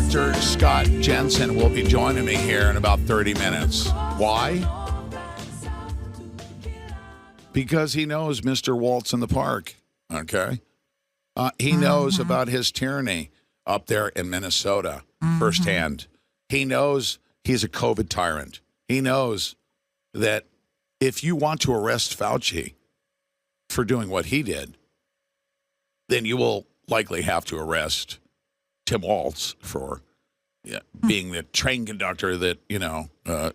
Dr. Scott Jensen will be joining me here in about 30 minutes. Why? Because he knows Mr. Waltz in the park, okay? He knows about his tyranny up there in Minnesota firsthand. He knows he's a COVID tyrant. He knows that if you want to arrest Fauci for doing what he did, then you will likely have to arrest Tim Waltz for being the train conductor that,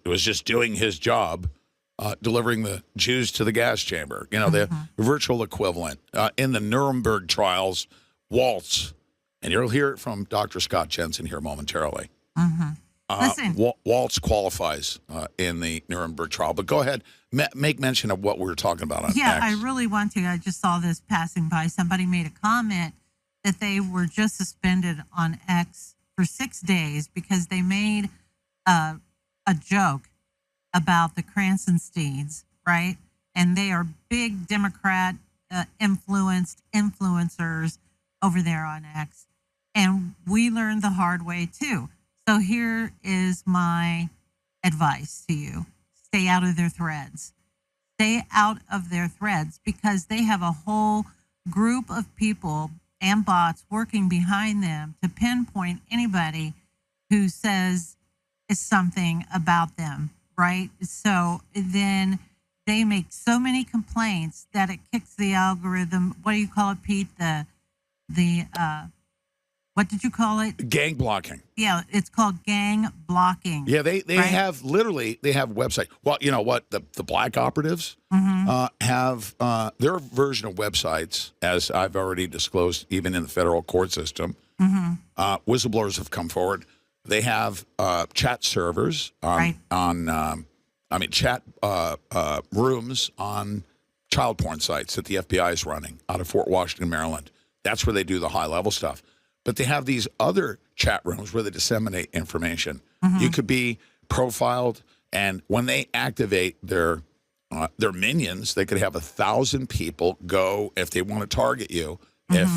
was just doing his job, delivering the Jews to the gas chamber. The virtual equivalent. In the Nuremberg trials, Waltz, and you'll hear it from Dr. Scott Jensen here momentarily. Listen. Waltz qualifies in the Nuremberg trial. But go ahead, make mention of what we were talking about on X. I really want to. I just saw this passing by. Somebody made a comment that they were just suspended on X for 6 days because they made a joke about the Kransensteins, right? And they are big Democrat influencers over there on X. And we learned the hard way, too. So here is my advice to you. Stay out of their threads. Stay out of their threads because they have a whole group of people and bots working behind them to pinpoint anybody who says something about them, right? So then they make so many complaints that it kicks the algorithm. What do you call it, Pete? What did you call it? Gang blocking. Yeah, it's called gang blocking. Yeah, they right? have website. Well, you know what? The black operatives have their version of websites, as I've already disclosed, even in the federal court system. Whistleblowers have come forward. They have chat servers chat rooms on child porn sites that the FBI is running out of Fort Washington, Maryland. That's where they do the high level stuff. But they have these other chat rooms where they disseminate information. You could be profiled, and when they activate their minions, they could have 1,000 people go if they want to target you. If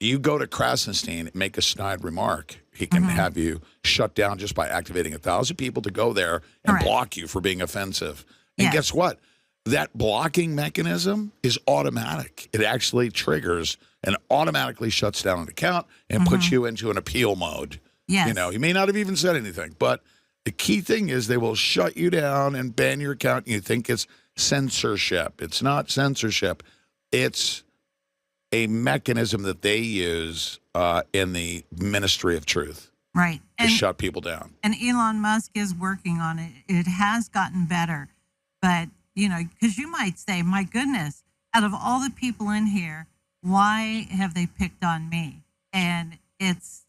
you go to Krasenstein and make a snide remark, he can have you shut down just by activating 1,000 people to go there and block you for being offensive. And guess what? That blocking mechanism is automatic. It actually triggers and automatically shuts down an account and puts you into an appeal mode. Yes. You may not have even said anything, but the key thing is they will shut you down and ban your account. And you think it's censorship. It's not censorship. It's a mechanism that they use in the Ministry of Truth. Right. To shut people down. And Elon Musk is working on it. It has gotten better. But, because you might say, my goodness, out of all the people in here, why have they picked on me? And it's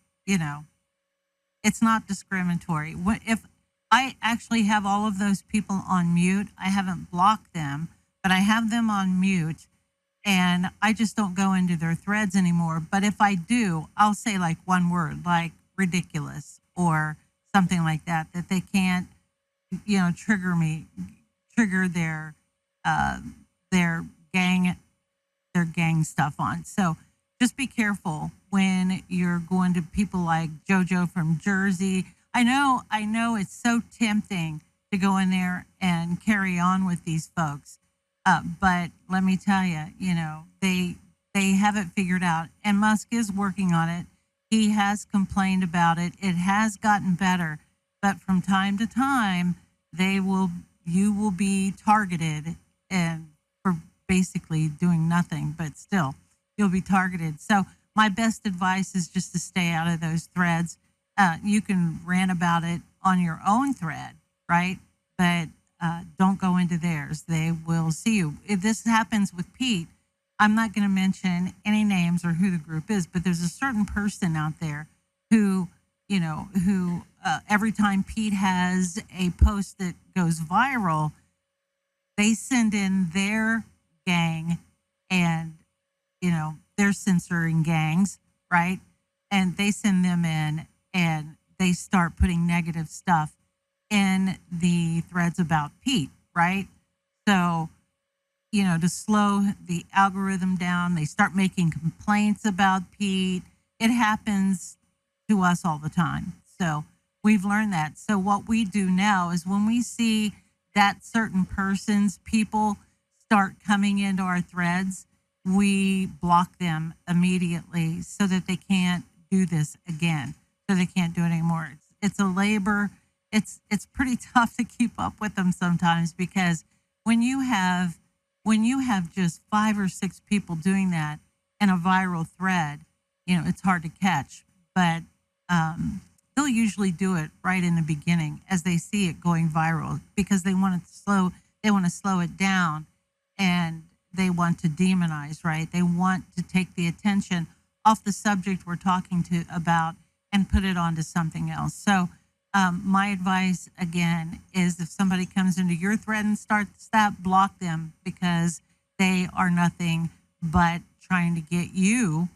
not discriminatory. If I actually have all of those people on mute, I haven't blocked them, but I have them on mute, and I just don't go into their threads anymore. But if I do, I'll say like one word, like ridiculous or something like that they can't, trigger their gang stuff on. So just be careful when you're going to people like JoJo from Jersey. I know it's so tempting to go in there and carry on with these folks. But let me tell you, they have it figured out, and Musk is working on it. He has complained about it. It has gotten better, but from time to time, you will be targeted and for basically doing nothing, but still you'll be targeted. So my best advice is just to stay out of those threads. You can rant about it on your own thread, right? But don't go into theirs. They will see you. If this happens with Pete, I'm not going to mention any names or who the group is, but there's a certain person out there who every time Pete has a post that goes viral, they send in their gang and, they're censoring gangs, right? And they send them in and they start putting negative stuff in the threads about Pete, right? So, to slow the algorithm down, they start making complaints about Pete. It happens to us all the time. So we've learned that. So what we do now is when we see that certain person's people start coming into our threads, we block them immediately so that they can't do this again, so they can't do it anymore. It's a labor. It's pretty tough to keep up with them sometimes, because when you have just 5 or 6 people doing that in a viral thread, it's hard to catch. But they'll usually do it right in the beginning as they see it going viral, because they want to slow it down, and they want to demonize, right? They want to take the attention off the subject we're talking about and put it onto something else. So my advice, again, is if somebody comes into your thread and starts that, block them, because they are nothing but trying to get you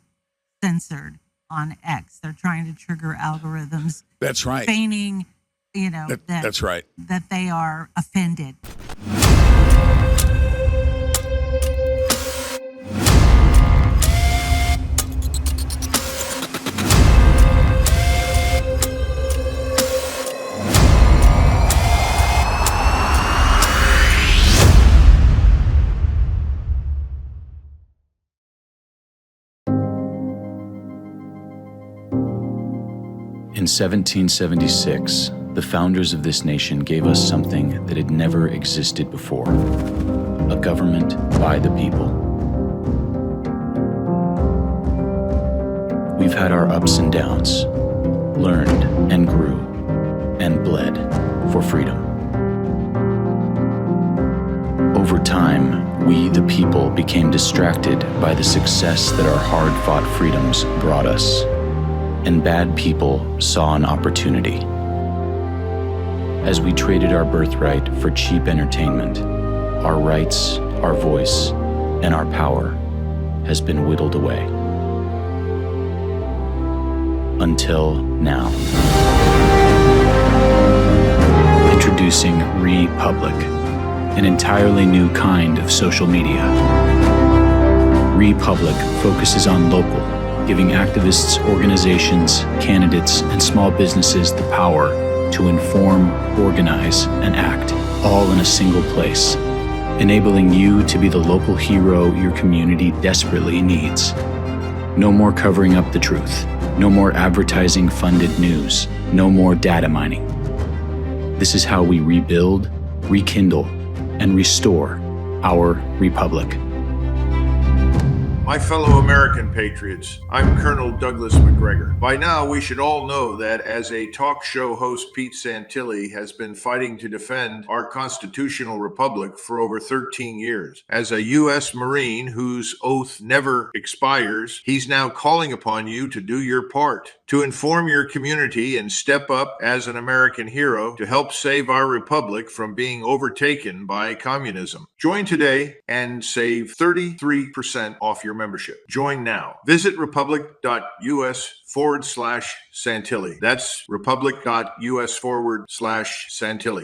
censored on X. They're trying to trigger algorithms. That's right. Feigning, that's right. That they are offended. In 1776, the founders of this nation gave us something that had never existed before: a government by the people. We've had our ups and downs, learned and grew, and bled for freedom. Over time, we, the people, became distracted by the success that our hard-fought freedoms brought us, and bad people saw an opportunity. As we traded our birthright for cheap entertainment, our rights, our voice, and our power has been whittled away. Until now. Introducing Republic, an entirely new kind of social media. Republic focuses on local, giving activists, organizations, candidates, and small businesses the power to inform, organize, and act, all in a single place, enabling you to be the local hero your community desperately needs. No more covering up the truth. No more advertising-funded news. No more data mining. This is how we rebuild, rekindle, and restore our republic. My fellow American patriots, I'm Colonel Douglas McGregor. By now, we should all know that as a talk show host, Pete Santilli has been fighting to defend our constitutional republic for over 13 years. As a U.S. Marine whose oath never expires, he's now calling upon you to do your part, to inform your community and step up as an American hero to help save our republic from being overtaken by communism. Join today and save 33% off your membership. Join now. Visit republic.us/Santilli. That's republic.us/Santilli.